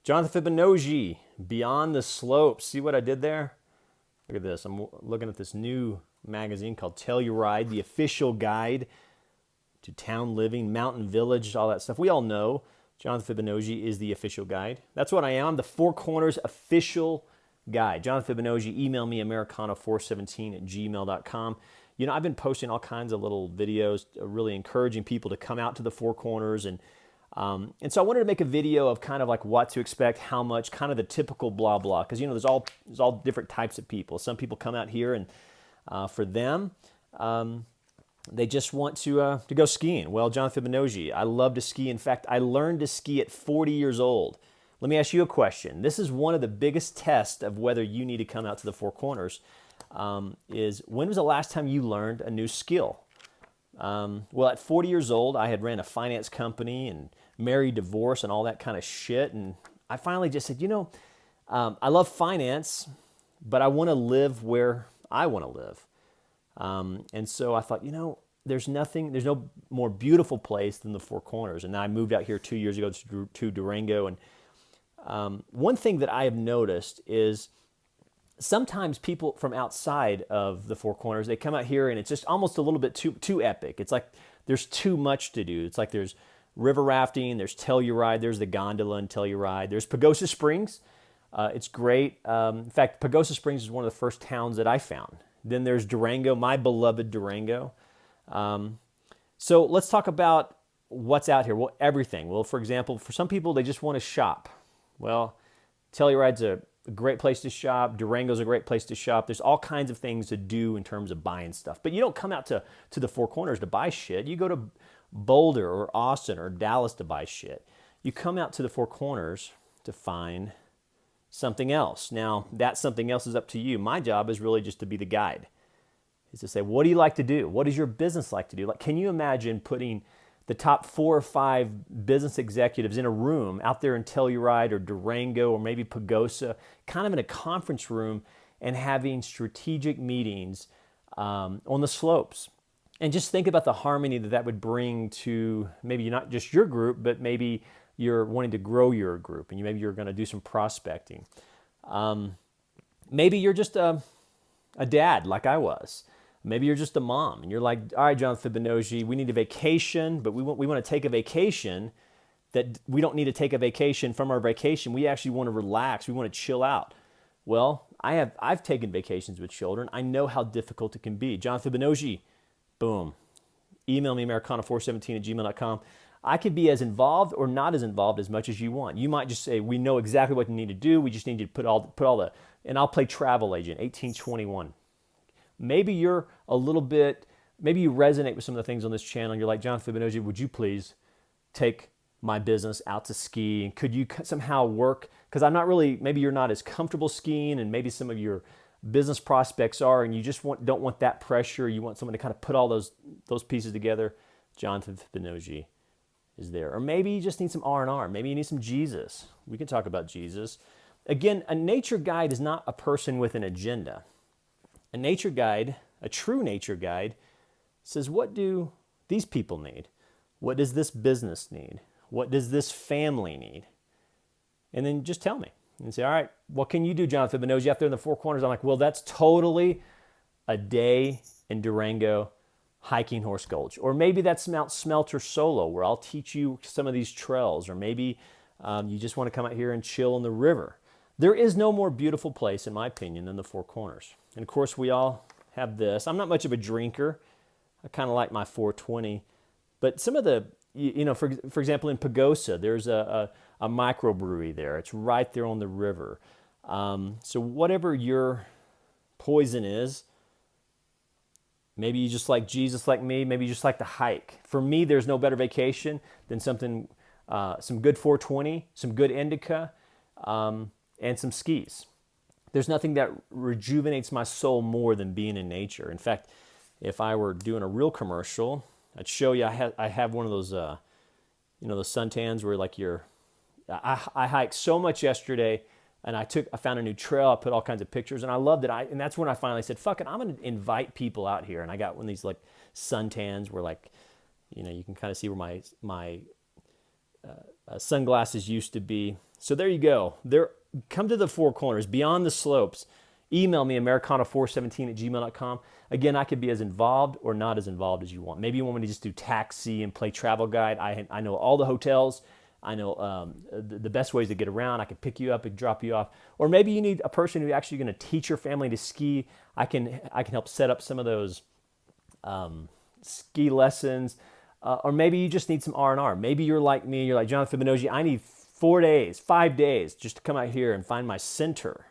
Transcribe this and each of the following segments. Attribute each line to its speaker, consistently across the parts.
Speaker 1: Jonathan Fibonacci, Beyond the Slopes. See what I did there? Look at this. I'm looking at this new magazine called Telluride, the official guide to town living, mountain village, all that stuff. We all know Jonathan Fibonacci is the official guide. That's what I am, the Four Corners official guide. Jonathan Fibonacci, email me, americana417@gmail.com. You know, I've been posting all kinds of little videos, really encouraging people to come out to the Four Corners. And so I wanted to make a video of kind of like what to expect, how much, kind of the typical blah, blah. Because, you know, there's all different types of people. Some people come out here and for them, they just want to go skiing. Well, Jonathan Fibonacci, I love to ski. In fact, I learned to ski at 40 years old. Let me ask you a question. This is one of the biggest tests of whether you need to come out to the Four Corners, is when was the last time you learned a new skill? Well, at 40 years old, I had ran a finance company and married, divorce, and all that kind of shit. And I finally just said, you know, I love finance, but I want to live where I want to live. And so I thought, you know, there's no more beautiful place than the Four Corners. And I moved out here 2 years ago to Durango. And one thing that I have noticed is sometimes people from outside of the Four Corners, they come out here and it's just almost a little bit too epic. It's like there's too much to do. It's like there's river rafting, there's Telluride, there's the gondola in Telluride, there's Pagosa Springs. It's great. In fact, Pagosa Springs is one of the first towns that I found. Then there's Durango, my beloved Durango. So let's talk about what's out here. Well, everything. Well, for example, for some people, they just want to shop. Well, Telluride's a great place to shop. Durango's a great place to shop. There's all kinds of things to do in terms of buying stuff. But you don't come out to the Four Corners to buy shit. You go to Boulder or Austin or Dallas to buy shit. You come out to the Four Corners to find something else. Now, that something else is up to you. My job is really just to be the guide. Is to say, what do you like to do? What does your business like to do? Like, can you imagine putting the top 4 or 5 business executives in a room out there in Telluride or Durango or maybe Pagosa, kind of in a conference room, and having strategic meetings on the slopes? And just think about the harmony that would bring to maybe not just your group, but maybe you're wanting to grow your group, and maybe you're going to do some prospecting. Maybe you're just a dad like I was. Maybe you're just a mom, and you're like, all right, Jonathan Fibonacci, we need a vacation, but we want to take a vacation that we don't need to take a vacation from our vacation. We actually want to relax. We want to chill out. Well, I've taken vacations with children. I know how difficult it can be. Jonathan Fibonacci, boom. Email me, americana417@gmail.com. I could be as involved or not as involved as much as you want. You might just say, we know exactly what you need to do. We just need you to put all the, and I'll play travel agent, 1821. Maybe you're a little bit, maybe you resonate with some of the things on this channel. And you're like, Jonathan Fibonacci, would you please take my business out to ski? And could you somehow work? Because I'm not really, maybe you're not as comfortable skiing, and maybe some of your business prospects are, and you just don't want that pressure. You want someone to kind of put all those pieces together. Jonathan Fibonacci is there. Or maybe you just need some R&R. Maybe you need some Jesus. We can talk about Jesus. Again, a nature guide is not a person with an agenda. A nature guide, a true nature guide, says, what do these people need? What does this business need? What does this family need? And then just tell me. And say, all right, what can you do, Jonathan Fibonacci, out there in the Four Corners? I'm like, well, that's totally a day in Durango hiking Horse Gulch. Or maybe that's Mount Smelter Solo, where I'll teach you some of these trails. Or maybe you just want to come out here and chill on the river. There is no more beautiful place, in my opinion, than the Four Corners. And of course, we all have this. I'm not much of a drinker. I kind of like my 420. But some of the, for example, in Pagosa, there's a microbrewery there. It's right there on the river. So whatever your poison is, maybe you just like Jesus like me. Maybe you just like to hike. For me, there's no better vacation than some good 420, some good indica, and some skis. There's nothing that rejuvenates my soul more than being in nature. In fact, if I were doing a real commercial, I'd show you. I have one of those, those suntans where like I hiked so much yesterday, and I found a new trail. I put all kinds of pictures, and I loved it. And that's when I finally said, "Fuck it, I'm going to invite people out here." And I got one of these like suntans where like, you can kind of see where my sunglasses used to be. So there you go. There, come to the Four Corners, beyond the slopes. Email me, americana417@gmail.com. Again, I could be as involved or not as involved as you want. Maybe you want me to just do taxi and play travel guide. I know all the hotels. I know the best ways to get around. I can pick you up and drop you off. Or maybe you need a person who's actually going to teach your family to ski. I can help set up some of those ski lessons. Or maybe you just need some R&R. Maybe you're like me. You're like, Jonathan Fibonacci, I need 4 days, 5 days just to come out here and find my center.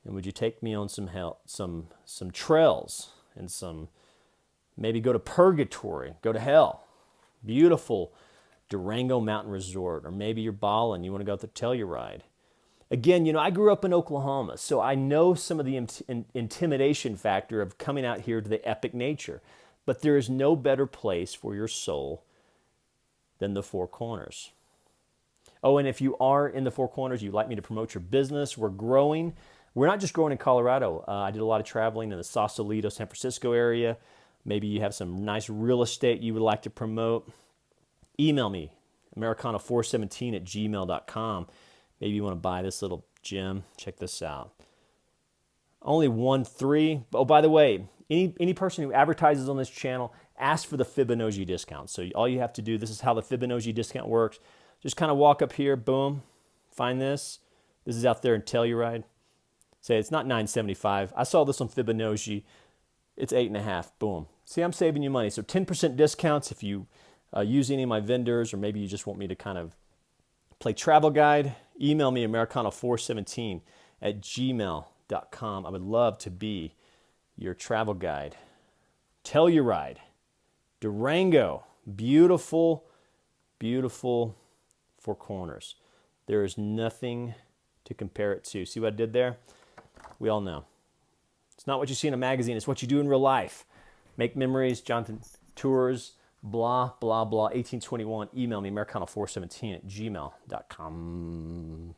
Speaker 1: And would you take me on some trails and maybe go to purgatory, go to hell, beautiful Durango Mountain Resort, or maybe you're balling, you want to go to Telluride. Again, I grew up in Oklahoma, so I know some of the intimidation factor of coming out here to the epic nature. But there is no better place for your soul than the Four Corners. Oh, and if you are in the Four Corners, you'd like me to promote your business, we're growing. We're not just growing in Colorado. I did a lot of traveling in the Sausalito, San Francisco area. Maybe you have some nice real estate you would like to promote. Email me, americana417@gmail.com. Maybe you want to buy this little gem. Check this out. Only 1-3. Oh, by the way, any person who advertises on this channel, ask for the Fibonacci discount. So all you have to do, this is how the Fibonacci discount works. Just kind of walk up here, boom, find this. This is out there in Telluride. Say it's not $9.75. I saw this on Fibonacci. It's $8.50. Boom. See, I'm saving you money. So 10% discounts if you use any of my vendors, or maybe you just want me to kind of play travel guide. Email me, americana417@gmail.com. I would love to be your travel guide. Telluride, Durango, beautiful, beautiful Four Corners. There is nothing to compare it to. See what I did there? We all know. It's not what you see in a magazine. It's what you do in real life. Make memories. Jonathan Tours, blah, blah, blah. 1821. Email me, americana417@gmail.com.